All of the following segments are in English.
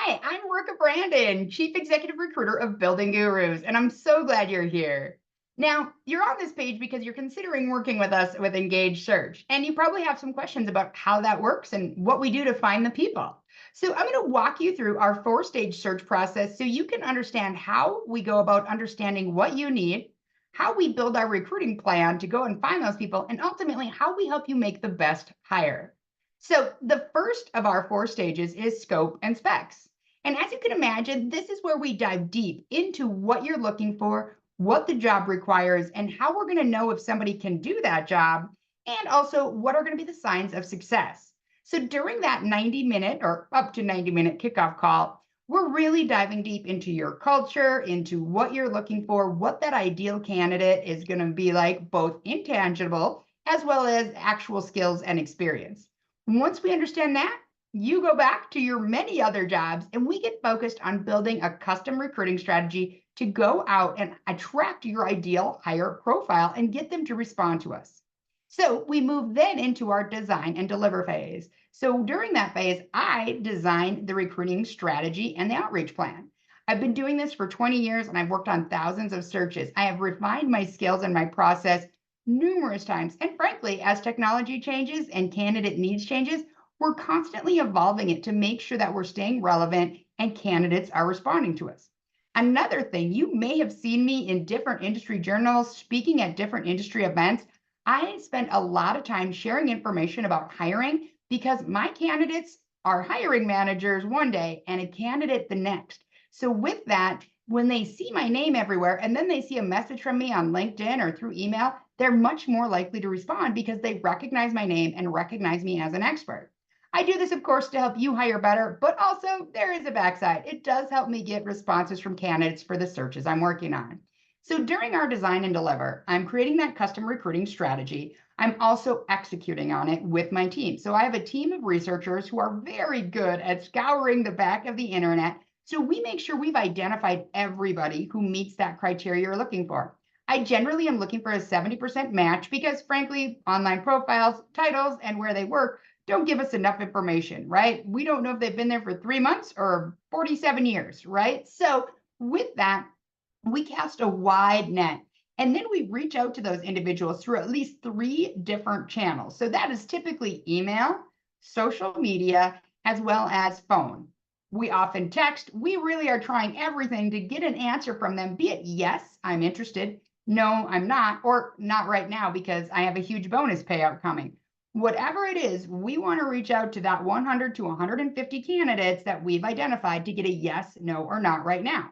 Hi, I'm Rikka Brandon, Chief Executive Recruiter of Building Gurus, and I'm so glad you're here. Now, you're on this page because you're considering working with us with Engage Search, and you probably have some questions about how that works and what we do to find the people. So, I'm going to walk you through our four-stage search process so you can understand how we go about understanding what you need, how we build our recruiting plan to go and find those people, and ultimately how we help you make the best hire. So the first of our four stages is scope and specs. And as you can imagine, this is where we dive deep into what you're looking for, what the job requires, and how we're going to know if somebody can do that job, and also what are going to be the signs of success. So during that 90-minute or up to 90-minute kickoff call, we're really diving deep into your culture, into what you're looking for, what that ideal candidate is going to be like, both intangible as well as actual skills and experience. Once we understand that, you go back to your many other jobs and we get focused on building a custom recruiting strategy to go out and attract your ideal hire profile and get them to respond to us. So we move then into our design and deliver phase. So during that phase, I design the recruiting strategy and the outreach plan. I've been doing this for 20 years and I've worked on thousands of searches. I have refined my skills and my process numerous times. And frankly, as technology changes and candidate needs changes, we're constantly evolving it to make sure that we're staying relevant and candidates are responding to us. Another thing, you may have seen me in different industry journals, speaking at different industry events. I spent a lot of time sharing information about hiring because my candidates are hiring managers one day and a candidate the next. So with that, when they see my name everywhere and then they see a message from me on LinkedIn or through email, they're much more likely to respond because they recognize my name and recognize me as an expert. I do this, of course, to help you hire better, but also there is a backside. It does help me get responses from candidates for the searches I'm working on. So during our design and deliver, I'm creating that custom recruiting strategy. I'm also executing on it with my team. So I have a team of researchers who are very good at scouring the back of the internet. So we make sure we've identified everybody who meets that criteria you're looking for. I generally am looking for a 70% match because, frankly, online profiles, titles, and where they work don't give us enough information, right? We don't know if they've been there for 3 months or 47 years, right? So, with that, we cast a wide net and then we reach out to those individuals through at least three different channels. So, that is typically email, social media, as well as phone. We often text. We really are trying everything to get an answer from them, be it yes, I'm interested, no, I'm not, or not right now because I have a huge bonus payout coming. Whatever it is, we want to reach out to that 100 to 150 candidates that we've identified to get a yes, no, or not right now.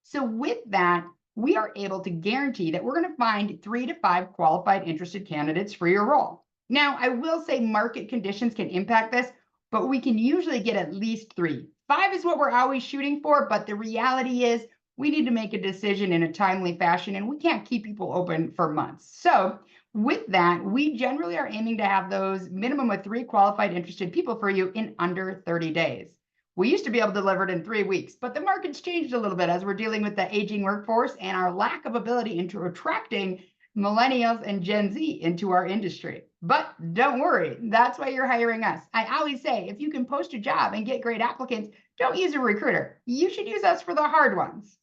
So with that, we are able to guarantee that we're going to find 3 to 5 qualified interested candidates for your role. Now, I will say market conditions can impact this, but we can usually get at least 3. 5 is what we're always shooting for, but the reality is we need to make a decision in a timely fashion and we can't keep people open for months. So with that, we generally are aiming to have those minimum of 3 qualified interested people for you in under 30 days. We used to be able to deliver it in 3 weeks, but the market's changed a little bit as we're dealing with the aging workforce and our lack of ability into attracting millennials and Gen Z into our industry. But don't worry, that's why you're hiring us. I always say, if you can post a job and get great applicants, don't use a recruiter. You should use us for the hard ones.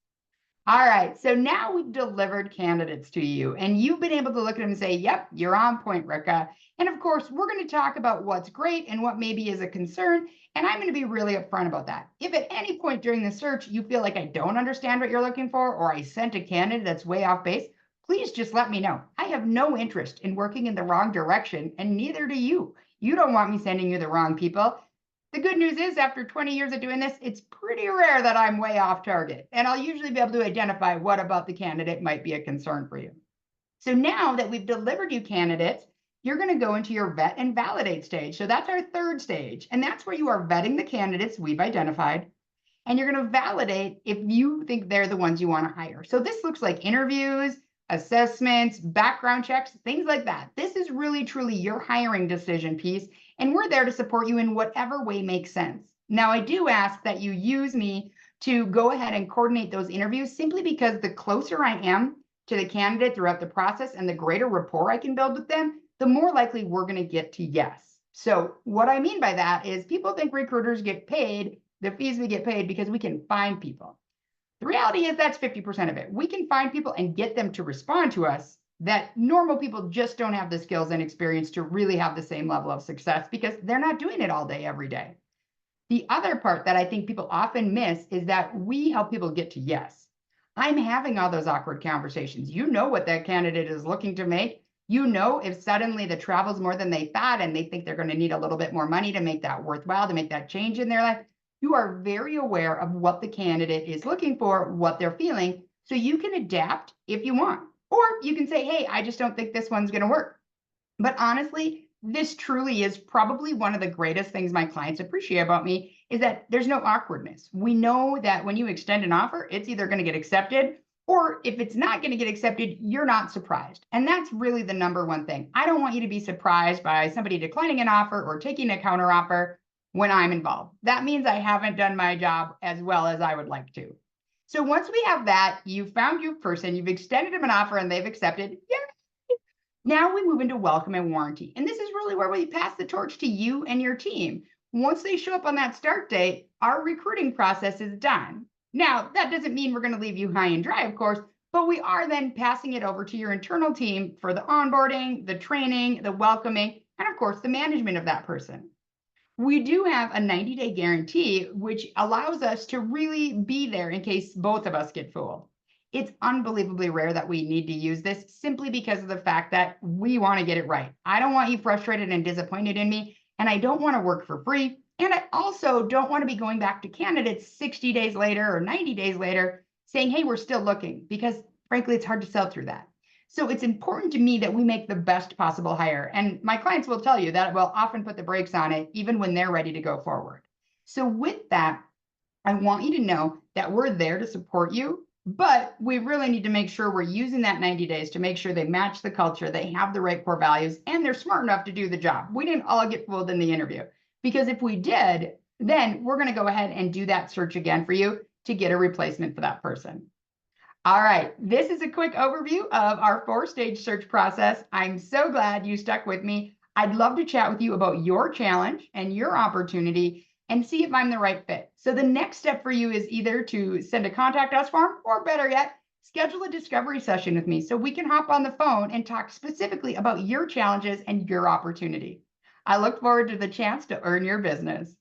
All right, so now we've delivered candidates to you and you've been able to look at them and say, yep, you're on point, Rikka. And of course, we're going to talk about what's great and what maybe is a concern. And I'm going to be really upfront about that. If at any point during the search you feel like I don't understand what you're looking for, or I sent a candidate that's way off base, please just let me know. I have no interest in working in the wrong direction, and neither do you. You don't want me sending you the wrong people. The good news is, after 20 years of doing this, it's pretty rare that I'm way off target, and I'll usually be able to identify what about the candidate might be a concern for you. So now that we've delivered you candidates, you're going to go into your vet and validate stage. So that's our third stage, and that's where you are vetting the candidates we've identified, and you're going to validate if you think they're the ones you want to hire. So this looks like interviews, assessments, background checks, things like that. This is really, truly your hiring decision piece, and we're there to support you in whatever way makes sense. Now, I do ask that you use me to go ahead and coordinate those interviews simply because the closer I am to the candidate throughout the process and the greater rapport I can build with them, the more likely we're going to get to yes. So what I mean by that is people think recruiters get paid The fees we get paid because we can find people. The reality is that's 50% of it. We can find people and get them to respond to us that normal people just don't have the skills and experience to really have the same level of success because they're not doing it all day, every day. The other part that I think people often miss is that we help people get to yes. I'm having all those awkward conversations. You know what that candidate is looking to make. You know, if suddenly the travel's more than they thought and they think they're going to need a little bit more money to make that worthwhile, to make that change in their life, you are very aware of what the candidate is looking for, what they're feeling, so you can adapt if you want. Or you can say, hey, I just don't think this one's going to work. But honestly, this truly is probably one of the greatest things my clients appreciate about me is that there's no awkwardness. We know that when you extend an offer, it's either going to get accepted, or if it's not going to get accepted, you're not surprised. And that's really the number one thing. I don't want you to be surprised by somebody declining an offer or taking a counter offer when I'm involved. That means I haven't done my job as well as I would like to. So once we have that, you've found your person, you've extended them an offer and they've accepted, yeah. Now we move into welcome and warranty. And this is really where we pass the torch to you and your team. Once they show up on that start date, our recruiting process is done. Now, that doesn't mean we're going to leave you high and dry, of course, but we are then passing it over to your internal team for the onboarding, the training, the welcoming, and of course, the management of that person. We do have a 90-day guarantee, which allows us to really be there in case both of us get fooled. It's unbelievably rare that we need to use this simply because of the fact that we want to get it right. I don't want you frustrated and disappointed in me, and I don't want to work for free. And I also don't want to be going back to candidates 60 days later or 90 days later saying, hey, we're still looking, because frankly, it's hard to sell through that. So it's important to me that we make the best possible hire. And my clients will tell you that we'll often put the brakes on it, even when they're ready to go forward. So with that, I want you to know that we're there to support you, but we really need to make sure we're using that 90 days to make sure they match the culture, they have the right core values, and they're smart enough to do the job. We didn't all get fooled in the interview, because if we did, then we're going to go ahead and do that search again for you to get a replacement for that person. All right, this is a quick overview of our 4-stage search process. I'm so glad you stuck with me. I'd love to chat with you about your challenge and your opportunity and see if I'm the right fit. So the next step for you is either to send a contact us form, or better yet, schedule a discovery session with me so we can hop on the phone and talk specifically about your challenges and your opportunity. I look forward to the chance to earn your business.